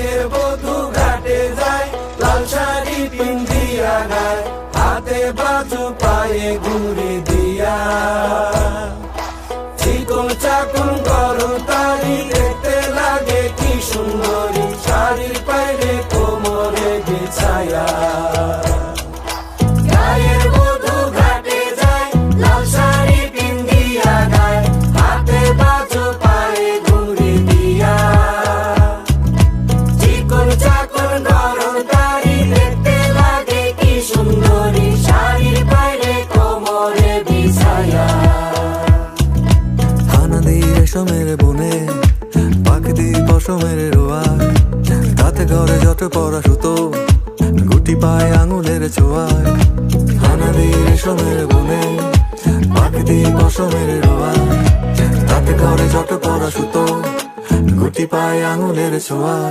গায়ের বধূ ঘাটে যায়, লাল শাড়ি পিন্দিয়া গায়, হাতে বাজু পায়ে ঘুরি দিয়া। চিকন চাকন করো তারি, দেখতে লাগে কি সুন্দরী, শাড়ির পায়ে কোমরে বিছায়া। গায়ের বধূ ঘাটে যায়, লাল শাড়ি পিন্দিয়া গায়, হাতে বাজু পায়ে ঘুরি দিয়া। চিকন চাকন করো তারি, দেখতে লাগে কি সুন্দরী, শাড়ির পায়ে কোমরে বিছায়া। রেশমের বনে পাখি পশমের রোয়ায়, তাতে ঘরে যত পরা সুতো, গুটি পায় আঙুলের ছোঁয়ায়। হানাদি রেশমের বনে পাখি পশমের রোয়ায়, তাতে ঘরে যত পরা সুতো, গুটি পায় আঙুলের ছোঁয়ায়।